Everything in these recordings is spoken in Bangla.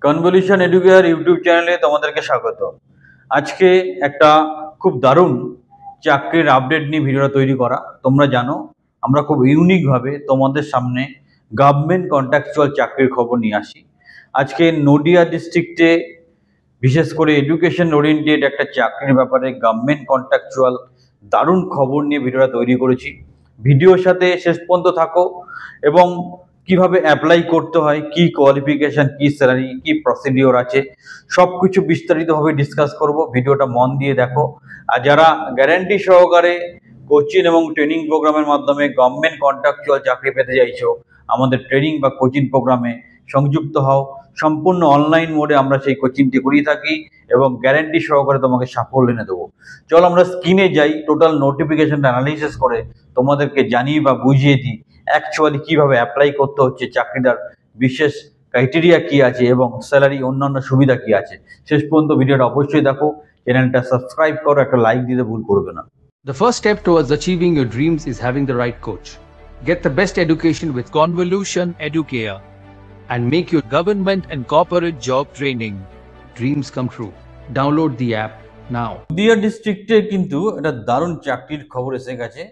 কনভলিউশন এডুকেয়ার ইউটিউব চ্যানেলে তোমাদেরকে স্বাগত। আজকে একটা খুব দারুণ চাকরির আপডেট নিয়ে ভিডিওটা তৈরি করা। তোমরা জানো আমরা খুব ইউনিকভাবে তোমাদের সামনে গভর্নমেন্ট কন্ট্রাকচুয়াল চাকরির খবর নিয়ে আসি। আজকে নদিয়া ডিস্ট্রিক্টে বিশেষ করে এডুকেশন ওরিয়েন্টেড একটা চাকরির ব্যাপারে গভর্নমেন্ট কন্ট্রাকচুয়াল দারুণ খবর নিয়ে ভিডিওটা তৈরি করেছি। ভিডিওর সাথে শেষ পর্যন্ত থাকো এবং কিভাবে অ্যাপ্লাই করতে হয়, কি কোয়ালিফিকেশন, কি স্যালারি, কি প্রসিডিওর আছে, সব কিছু বিস্তারিতভাবে ডিসকাস করব। ভিডিওটা মন দিয়ে দেখো। আর যারা গ্যারান্টি সহকারে কোচিং এবং ট্রেনিং প্রোগ্রামের মাধ্যমে গভর্নমেন্ট কন্ট্রাকচুয়াল চাকরি পেতে চাইছো, আমাদের ট্রেনিং বা কোচিং প্রোগ্রামে সংযুক্ত হও। সম্পূর্ণ অনলাইন মোডে আমরা সেই কোচিংটি করিয়ে থাকি এবং গ্যারান্টি সহকারে তোমাকে সাফল্য এনে দেবো। চলো আমরা স্ক্রিনে যাই, টোটাল নোটিফিকেশনটা অ্যানালাইসিস করে তোমাদেরকে জানিয়ে বা বুঝিয়ে দিই অ্যাকচুয়ালি কিভাবে অ্যাপ্লাই করতে হচ্ছে, চাকরিটার বিশেষ ক্রাইটেরিয়া কি আছে এবং স্যালারি অন্যান্য সুবিধা কি আছে। শেষ পর্যন্ত ভিডিওটা অবশ্যই দেখো, চ্যানেলটা সাবস্ক্রাইব করো, একটা লাইক দিতে ভুল করবে না। The first step towards achieving your dreams is having the right coach. Get the best education with Convolution Educare and make your government and corporate job training dreams come true. Download the app now. Nadia ডিস্ট্রিক্টে কিন্তু একটা দারুণ চাকরির খবর এসে গেছে,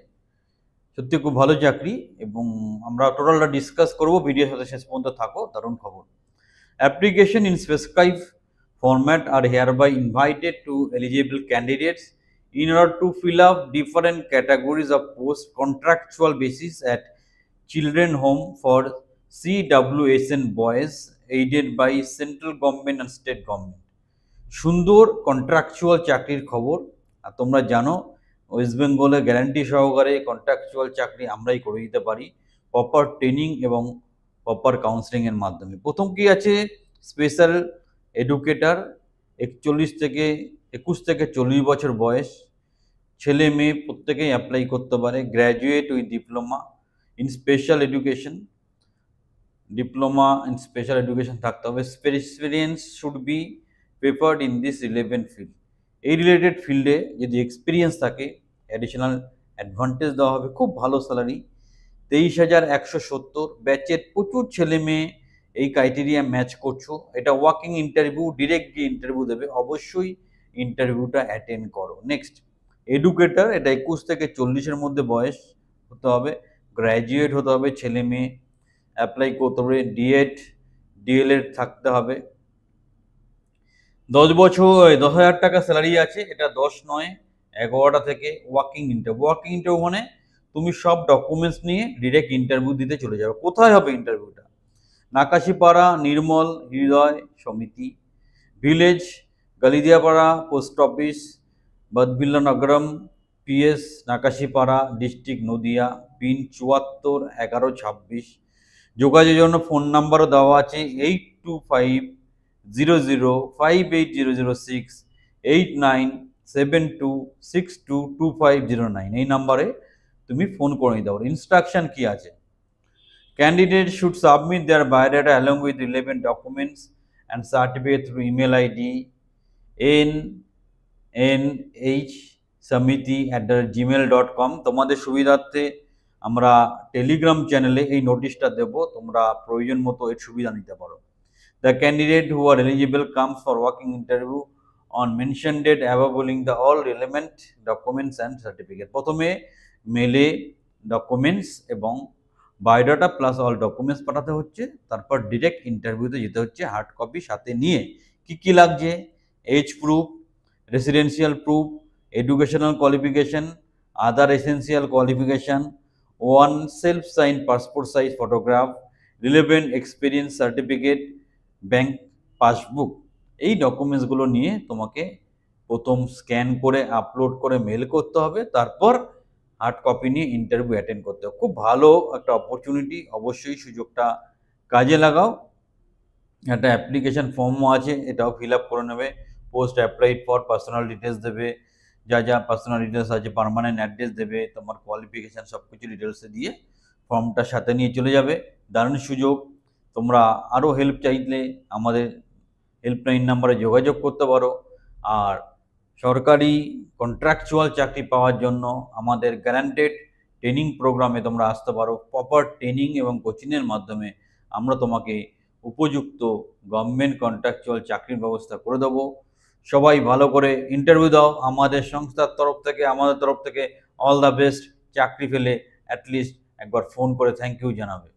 সত্যি খুব ভালো চাকরি এবং আমরা টোটালটা ডিসকাস করব। ভিডিওর সাথে শেষ পর্যন্ত থাকো, দারুণ খবর। Application in specified format are hereby invited to eligible candidates in order to fill up different categories of post contractual basis at children home for CWSN boys aided by central government and state government. সুন্দর কন্ট্রাকচুয়াল চাকরির খবর। আর তোমরা জানো ওয়েস্ট বেঙ্গলে গ্যারান্টি সহকারে কন্ট্রাকচুয়াল চাকরি আমরাই করে দিতে পারি প্রপার ট্রেনিং এবং প্রপার কাউন্সেলিংয়ের মাধ্যমে। প্রথম কি আছে, স্পেশাল এডুকেটার, 21 থেকে 40 বছর বয়স, ছেলে মেয়ে প্রত্যেকেই অ্যাপ্লাই করতে পারে। Graduate with diploma in special education, diploma in special education থাকতে হবে। Experience should be preferred in this relevant field. এই রিলেটেড ফিল্ডে যদি এক্সপিরিয়েন্স থাকে অ্যাডিশনাল অ্যাডভান্টেজ দেওয়া হবে। খুব ভালো স্যালারি, 23,170। ব্যাচের প্রচুর ছেলে মেয়ে এই ক্রাইটেরিয়া ম্যাচ করছো। এটা ওয়াকিং ইন্টারভিউ, ডিরেক্ট গিয়ে ইন্টারভিউ দেবে, অবশ্যই ইন্টারভিউটা অ্যাটেন্ড করো। নেক্সট, এডুকেটার, এটা 21 থেকে 40-এর মধ্যে বয়স হতে হবে। গ্র্যাজুয়েট হতে হবে ছেলে মেয়ে, অ্যাপ্লাই করতে হবে। ডিএড ডিএলএড থাকতে হবে। 10,000 টাকা স্যালারি আছে। এটা 10 নয় 11টা থেকে ওয়াকিং ইন্টারভিউ মানে তুমি সব ডকুমেন্টস নিয়ে ডিরেক্ট ইন্টারভিউ দিতে চলে যাবে। কোথায় হবে ইন্টারভিউটা? Nakashipara Nirmal Hriday Samiti, village Galidiyapara, post office Badbilla Nagaram, PS Nakashipara, district Nadia, pin 741126। যোগাযোগের জন্য ফোন নাম্বারও দেওয়া আছে 8250058006, 8972622509। এই নাম্বারে তুমি ফোন করে নিতে পারো। ইনস্ট্রাকশন কি আছে? Candidates should submit their biodata along with relevant documents and certificate through email ID nnhsamiti@gmail.com। তোমাদের সুবিধার্থে আমরা টেলিগ্রাম চ্যানেলে এই নোটিশটা দেব, তোমরা প্রয়োজন মতো এর সুবিধা নিতে পারো। The candidate who are eligible comes for working interview on mentioned date above holding the all relevant documents and certificate। প্রথমে মেলে ডকুমেন্টস এবং বায়োডাটা প্লাস অল ডকুমেন্টস পাঠাতে হচ্ছে, তারপর ডিরেক্ট ইন্টারভিউতে যেতে হচ্ছে হার্ড কপি সাথে নিয়ে। কি লাগছে? Age proof, residential proof, educational qualification, other essential qualification, 1 self sign passport size photograph, relevant experience certificate, bank passbook. এই ডকুমেন্টসগুলো নিয়ে তোমাকে প্রথম স্ক্যান করে আপলোড করে মেল করতে হবে, তারপর হার্ড কপি নিয়ে ইন্টারভিউ অ্যাটেন্ড করতে হবে। খুব ভালো একটা অপরচুনিটি, অবশ্যই সুযোগটা কাজে লাগাও। একটা অ্যাপ্লিকেশন ফর্মও আছে, এটাও ফিল আপ করে নেবে। Post applied for personal details দেবে, যা পার্সোনাল ডিটেলস আছে, পার্মানেন্ট অ্যাড্রেস দেবে, তোমার কোয়ালিফিকেশান সব কিছু ডিটেলসে দিয়ে ফর্মটার সাথে নিয়ে চলে যাবে। দারুণ সুযোগ। তোমরা আরও হেল্প চাইলে আমাদের হেল্পলাইন নাম্বারে যোগাযোগ করতে পারো। আর সরকারি কন্ট্রাকচুয়াল চাকরি পাওয়ার জন্য আমাদের গ্যারান্টেড ট্রেনিং প্রোগ্রামে তোমরা আসতে পারো। প্রপার ট্রেনিং এবং কোচিংয়ের মাধ্যমে আমরা তোমাকে উপযুক্ত গভর্নমেন্ট কন্ট্রাকচুয়াল চাকরির ব্যবস্থা করে দেবো। সবাই ভালো করে ইন্টারভিউ দাও, আমাদের সংস্থার তরফ থেকে, আমাদের তরফ থেকে অল দ্য বেস্ট। চাকরি পেলে অ্যাটলিস্ট একবার ফোন করে থ্যাংক ইউ জানাবে।